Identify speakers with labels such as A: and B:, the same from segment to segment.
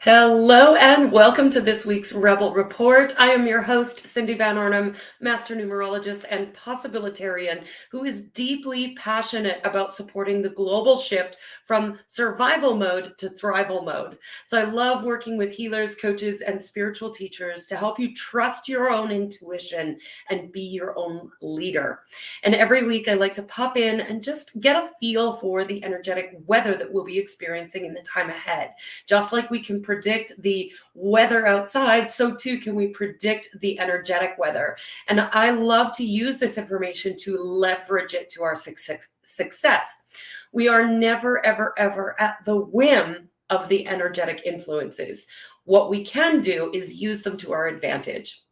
A: Hello and welcome to this week's Rebel Report. I am your host, Cindy Van Arnhem, master numerologist and possibilitarian who is deeply passionate about supporting the global shift from survival mode to thrival mode. So I love working with healers, coaches, and spiritual teachers to help you trust your own intuition and be your own leader. And every week I like to pop in and just get a feel for the energetic weather that we'll be experiencing in the time ahead. Just like we can predict the weather outside, so too can we predict the energetic weather. And I love to use this information to leverage it to our success. We are never, ever, ever at the whim of the energetic influences. What we can do is use them to our advantage.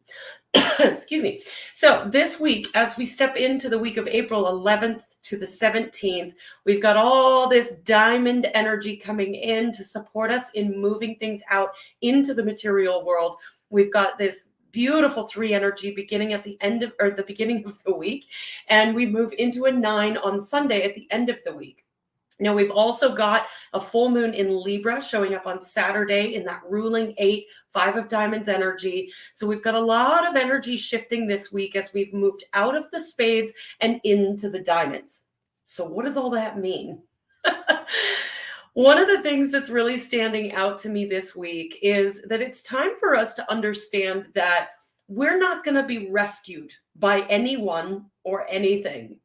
A: Excuse me. So this week, as we step into the week of April 11th to the 17th, we've got all this diamond energy coming in to support us in moving things out into the material world. We've got this beautiful 3 energy beginning at the end of, or the beginning of the week, and we move into a 9 on Sunday at the end of the week. Now, we've also got a full moon in Libra showing up on Saturday in that ruling 8, 5 of diamonds energy. So we've got a lot of energy shifting this week as we've moved out of the spades and into the diamonds. So what does all that mean? One of the things that's really standing out to me this week is that it's time for us to understand that we're not going to be rescued by anyone or anything.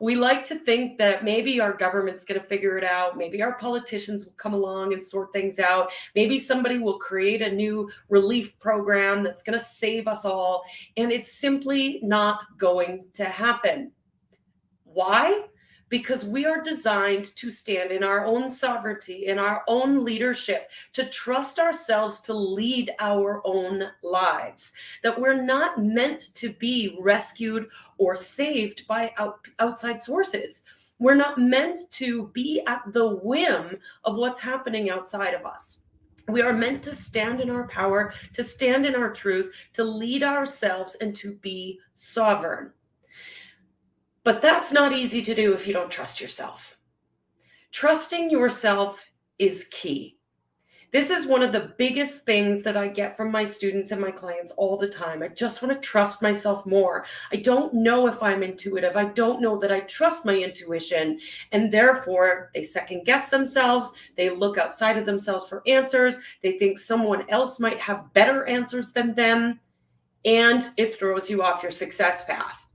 A: We like to think that maybe our government's going to figure it out. Maybe our politicians will come along and sort things out. Maybe somebody will create a new relief program that's going to save us all. And it's simply not going to happen. Why? Because we are designed to stand in our own sovereignty, in our own leadership, to trust ourselves to lead our own lives. That we're not meant to be rescued or saved by outside sources. We're not meant to be at the whim of what's happening outside of us. We are meant to stand in our power, to stand in our truth, to lead ourselves, and to be sovereign. But that's not easy to do if you don't trust yourself. Trusting yourself is key. This is one of the biggest things that I get from my students and my clients all the time. I just want to trust myself more. I don't know if I'm intuitive. I don't know that I trust my intuition. And therefore, they second guess themselves. They look outside of themselves for answers. They think someone else might have better answers than them. And it throws you off your success path.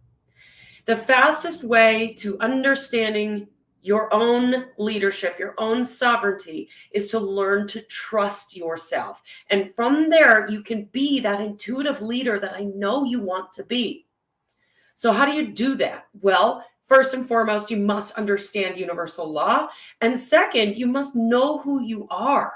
A: The fastest way to understanding your own leadership, your own sovereignty, is to learn to trust yourself. And from there, you can be that intuitive leader that I know you want to be. So how do you do that? Well, first and foremost, you must understand universal law. And second, you must know who you are.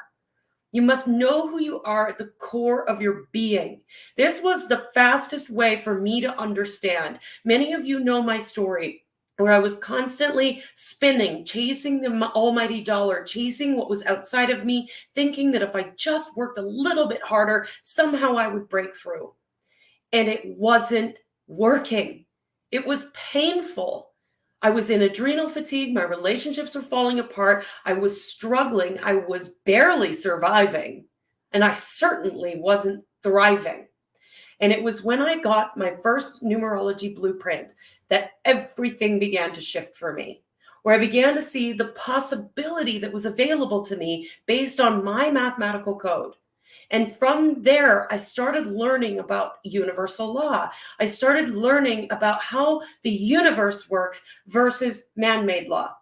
A: You must know who you are at the core of your being. This was the fastest way for me to understand. Many of you know my story, where I was constantly spinning, chasing the almighty dollar, chasing what was outside of me, thinking that if I just worked a little bit harder, somehow I would break through. And it wasn't working. It was painful. I was in adrenal fatigue. My relationships were falling apart. I was struggling. I was barely surviving. And I certainly wasn't thriving. And it was when I got my first numerology blueprint that everything began to shift for me, where I began to see the possibility that was available to me based on my mathematical code. And from there, I started learning about universal law. I started learning about how the universe works versus man-made law.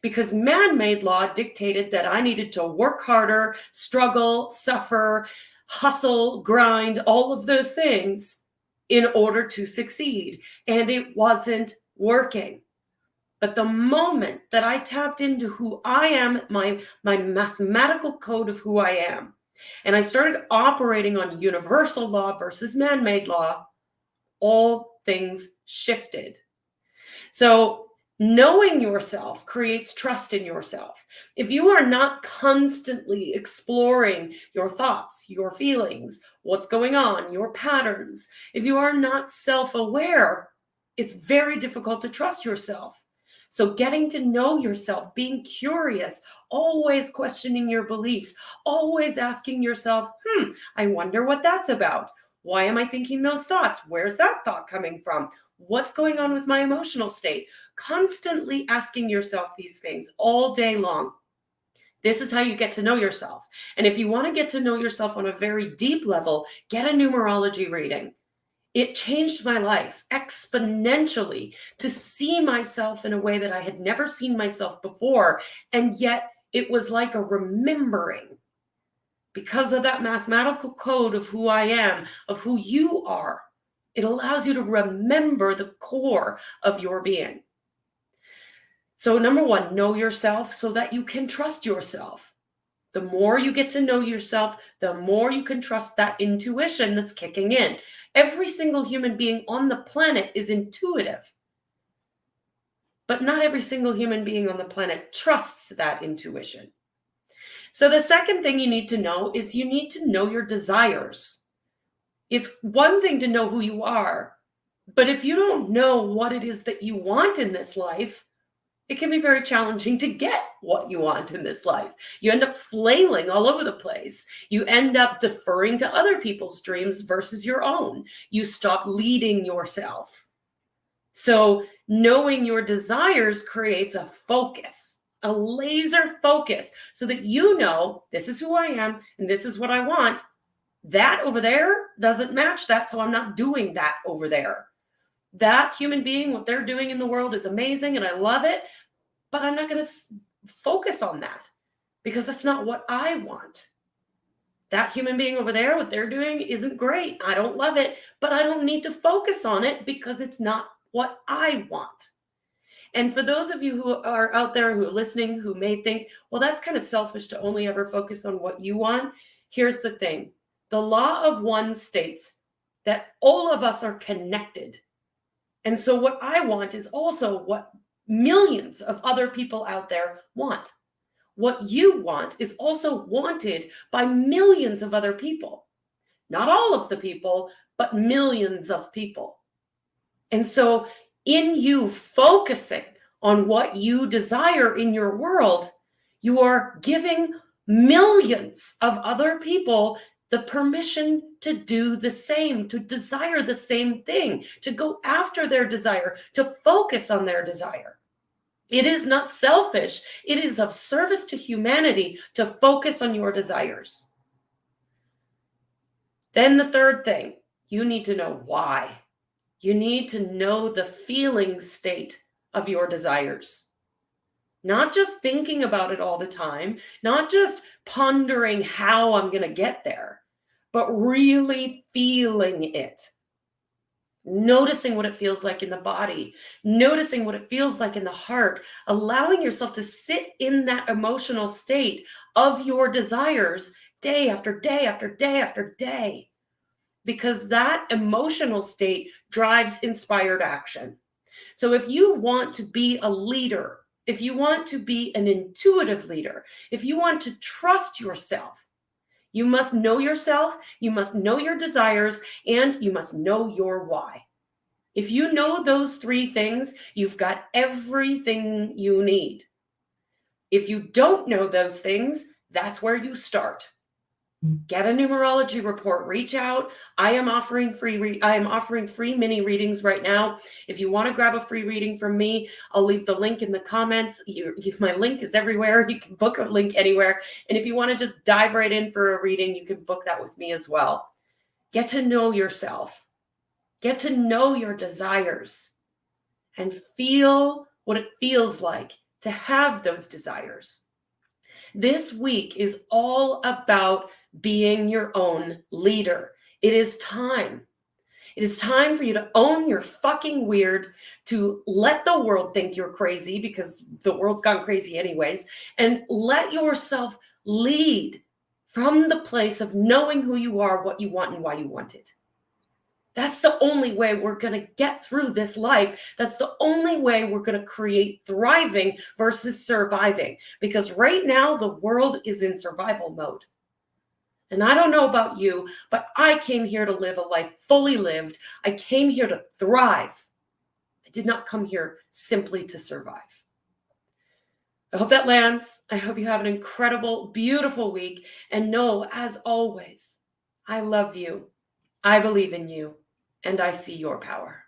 A: Because man-made law dictated that I needed to work harder, struggle, suffer, hustle, grind, all of those things in order to succeed. And it wasn't working. But the moment that I tapped into who I am, my mathematical code of who I am, and I started operating on universal law versus man-made law, all things shifted. So knowing yourself creates trust in yourself. If you are not constantly exploring your thoughts, your feelings, what's going on, your patterns, if you are not self-aware, it's very difficult to trust yourself. So getting to know yourself, being curious, always questioning your beliefs, always asking yourself, I wonder what that's about. Why am I thinking those thoughts? Where's that thought coming from? What's going on with my emotional state? Constantly asking yourself these things all day long. This is how you get to know yourself. And if you want to get to know yourself on a very deep level, get a numerology reading. It changed my life exponentially to see myself in a way that I had never seen myself before. And yet it was like a remembering because of that mathematical code of who I am, of who you are. It allows you to remember the core of your being. So number one, know yourself so that you can trust yourself. The more you get to know yourself, the more you can trust that intuition that's kicking in. Every single human being on the planet is intuitive, but not every single human being on the planet trusts that intuition. So the second thing you need to know is you need to know your desires. It's one thing to know who you are, but if you don't know what it is that you want in this life, it can be very challenging to get what you want in this life. You end up flailing all over the place. You end up deferring to other people's dreams versus your own. You stop leading yourself. So knowing your desires creates a focus, a laser focus, so that you know this is who I am and this is what I want. That over there doesn't match that, so I'm not doing that over there. That human being, what they're doing in the world is amazing and I love it, but I'm not going to focus on that because that's not what I want. That human being over there, what they're doing isn't great. I don't love it, but I don't need to focus on it because it's not what I want. And for those of you who are out there who are listening, who may think, well, that's kind of selfish to only ever focus on what you want. Here's the thing. The law of one states that all of us are connected. And so what I want is also what millions of other people out there want. What you want is also wanted by millions of other people. Not all of the people, but millions of people. And so in you focusing on what you desire in your world, you are giving millions of other people the permission to do the same, to desire the same thing, to go after their desire, to focus on their desire. It is not selfish. It is of service to humanity to focus on your desires. Then the third thing, you need to know why. You need to know the feeling state of your desires. Not just thinking about it all the time, not just pondering how I'm going to get there, but really feeling it. Noticing what it feels like in the body, noticing what it feels like in the heart, allowing yourself to sit in that emotional state of your desires day after day after day after day, because that emotional state drives inspired action. So if you want to be a leader, if you want to be an intuitive leader, if you want to trust yourself, you must know yourself, you must know your desires, and you must know your why. If you know those three things, you've got everything you need. If you don't know those things, that's where you start. Get a numerology report, reach out. I am offering free mini readings right now. If you want to grab a free reading from me, I'll leave the link in the comments. My link is everywhere. You can book a link anywhere. And if you want to just dive right in for a reading, you can book that with me as well. Get to know yourself. Get to know your desires and feel what it feels like to have those desires. This week is all about being your own leader. It is time. It is time for you to own your fucking weird, to let the world think you're crazy because the world's gone crazy anyways, and let yourself lead from the place of knowing who you are, what you want, and why you want it. That's the only way we're going to get through this life. That's the only way we're going to create thriving versus surviving. Because right now, the world is in survival mode. And I don't know about you, but I came here to live a life fully lived. I came here to thrive. I did not come here simply to survive. I hope that lands. I hope you have an incredible, beautiful week. And know, as always, I love you. I believe in you, and I see your power.